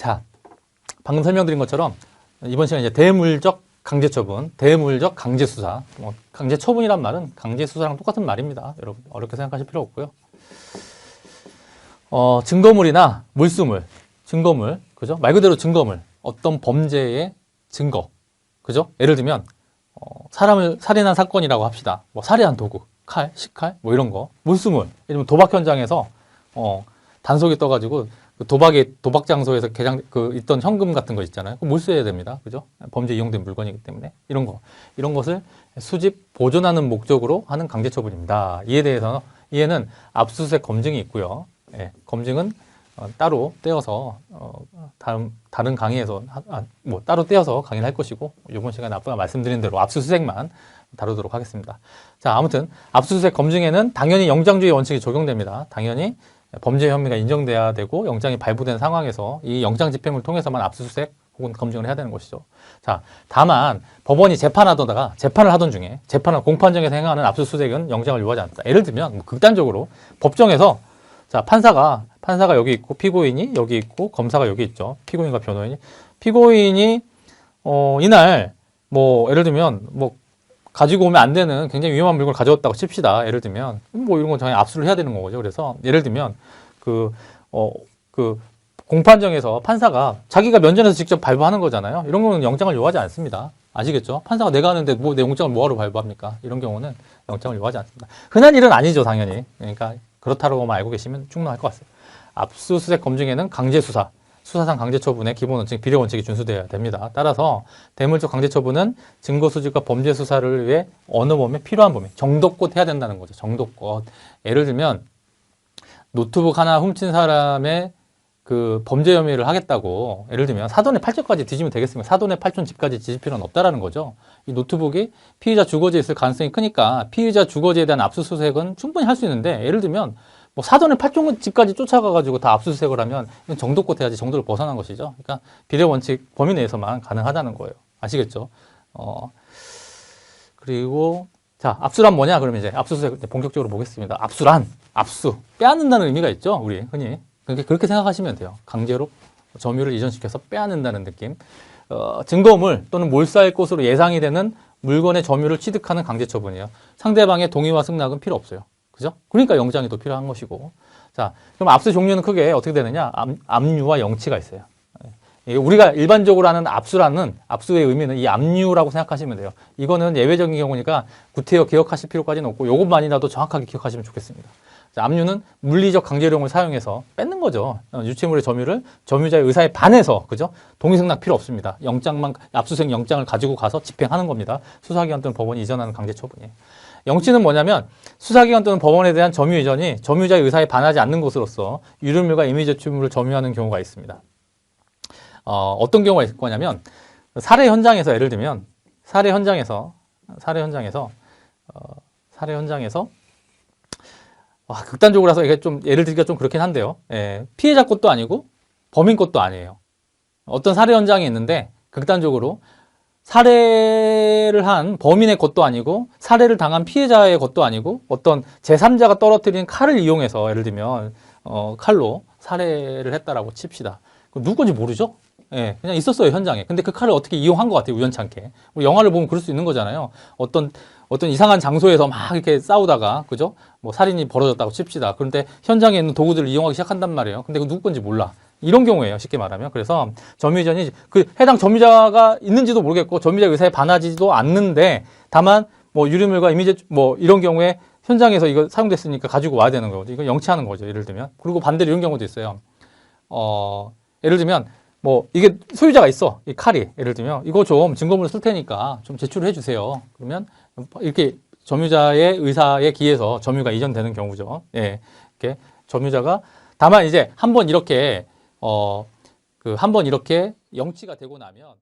자, 방금 설명드린 것처럼 이번 시간에 이제 대물적 강제처분, 대물적 강제수사. 뭐 강제처분이란 말은 강제수사랑 똑같은 말입니다. 여러분 어렵게 생각하실 필요 없고요. 증거물이나 물수물, 증거물, 그죠? 말 그대로 증거물, 어떤 범죄의 증거, 그죠? 예를 들면 사람을 살인한 사건이라고 합시다. 뭐 살해한 도구, 칼, 식칼, 뭐 이런 거. 물수물, 예를 들면 도박 현장에서 단속이 떠가지고 그 도박 장소에서 있던 현금 같은 거 있잖아요. 몰수해야 됩니다. 그죠? 범죄 이용된 물건이기 때문에 이런 것을 수집 보존하는 목적으로 하는 강제처분입니다. 이에는 압수수색 검증이 있고요. 예, 검증은 따로 떼어서 다른 강의에서 따로 떼어서 강의를 할 것이고, 이번 시간에 아까 말씀드린 대로 압수수색만 다루도록 하겠습니다. 자, 아무튼 압수수색 검증에는 당연히 영장주의 원칙이 적용됩니다. 당연히 범죄 혐의가 인정돼야 되고 영장이 발부된 상황에서 이 영장 집행을 통해서만 압수수색 혹은 검증을 해야 되는 것이죠. 자, 다만 법원이 재판을 하던 중에 공판정에서 행하는 압수수색은 영장을 요하지 않는다. 예를 들면 극단적으로 법정에서 자, 판사가 여기 있고 피고인이 여기 있고 검사가 여기 있죠. 피고인과 피고인이 이날 뭐 예를 들면 뭐 가지고 오면 안 되는 굉장히 위험한 물건을 가져왔다고 칩시다. 예를 들면 뭐 이런 건 당연히 압수를 해야 되는 거죠. 그래서 예를 들면 그 공판정에서 판사가 자기가 면전에서 직접 발부하는 거잖아요. 이런 거는 영장을 요하지 않습니다. 아시겠죠? 판사가 내가 하는데 내 영장을 뭐하러 발부합니까? 이런 경우는 영장을 요하지 않습니다. 흔한 일은 아니죠, 당연히. 그러니까 그렇다고만 알고 계시면 충분할 것 같습니다. 압수수색 검증에는 강제수사, 수사상 강제처분의 기본 원칙, 비례 원칙이 준수되어야 됩니다. 따라서 대물적 강제처분은 증거 수집과 범죄 수사를 위해 어느 범위에 필요한 범위, 정도껏 해야 된다는 거죠. 정도껏. 예를 들면 노트북 하나 훔친 사람의 그 범죄 혐의를 하겠다고 예를 들면 사돈의 8촌까지 뒤지면 되겠습니까? 사돈의 8촌 집까지 뒤질 필요는 없다라는 거죠. 이 노트북이 피의자 주거지에 있을 가능성이 크니까 피의자 주거지에 대한 압수수색은 충분히 할 수 있는데, 예를 들면 뭐 사돈의 8촌 집까지 쫓아가가지고 다 압수수색을 하면 이건 정도껏 해야지 정도를 벗어난 것이죠. 그러니까 비례 원칙 범위 내에서만 가능하다는 거예요. 아시겠죠? 그리고 자, 압수란 뭐냐? 그러면 이제 압수수색 본격적으로 보겠습니다. 압수, 빼앗는다는 의미가 있죠. 우리 흔히 그렇게 생각하시면 돼요. 강제로 점유를 이전시켜서 빼앗는다는 느낌. 증거물 또는 몰사일 것으로 예상이 되는 물건의 점유를 취득하는 강제처분이에요. 상대방의 동의와 승낙은 필요 없어요. 그죠? 그러니까 영장이 더 필요한 것이고. 자, 그럼 압수 종류는 크게 어떻게 되느냐? 압류와 영치가 있어요. 우리가 일반적으로 하는 압수의 의미는 이 압류라고 생각하시면 돼요. 이거는 예외적인 경우니까 구태여 기억하실 필요까지는 없고, 이것만이라도 정확하게 기억하시면 좋겠습니다. 자, 압류는 물리적 강제력을 사용해서 뺏는 거죠. 유체물의 점유를 점유자의 의사에 반해서, 그죠? 동의승낙 필요 없습니다. 압수수색 영장을 가지고 가서 집행하는 겁니다. 수사기관 또는 법원이 이전하는 강제처분이에요. 영치는 뭐냐면 수사기관 또는 법원에 대한 점유 이전이 점유자의 의사에 반하지 않는 것으로서 유류물과 임의제출물을 점유하는 경우가 있습니다. 어떤 경우가 있을 거냐면 살해 현장에서 예를 들면 살해 현장에서 극단적으로 해서 이게 좀 예를 들기가 좀 그렇긴 한데요. 예, 피해자 것도 아니고 범인 것도 아니에요. 어떤 살해 현장이 있는데 극단적으로 살해를 한 범인의 것도 아니고 살해를 당한 피해자의 것도 아니고 어떤 제3자가 떨어뜨린 칼을 이용해서 예를 들면 칼로 살해를 했다라고 칩시다. 누구 건지 모르죠? 예, 그냥 있었어요, 현장에. 근데 그 칼을 어떻게 이용한 것 같아요, 우연찮게. 우리 영화를 보면 그럴 수 있는 거잖아요. 어떤 이상한 장소에서 막 이렇게 싸우다가, 그죠? 뭐 살인이 벌어졌다고 칩시다. 그런데 현장에 있는 도구들을 이용하기 시작한단 말이에요. 근데 그 누구 건지 몰라. 이런 경우예요, 쉽게 말하면. 그래서 점유이전이 해당 점유자가 있는지도 모르겠고 점유자 의사에 반하지도 않는데, 다만 뭐 유류물과 뭐 이런 경우에 현장에서 이거 사용됐으니까 가지고 와야 되는 거죠. 이거 영치하는 거죠, 예를 들면. 그리고 반대로 이런 경우도 있어요. 예를 들면 뭐 이게 소유자가 있어, 이 칼이. 예를 들면 이거 좀 증거물을 쓸 테니까 좀 제출을 해주세요. 그러면 이렇게 점유자의 의사에 기해서 점유가 이전되는 경우죠. 예, 이렇게 점유자가 다만 이제 한번 이렇게 영치가 되고 나면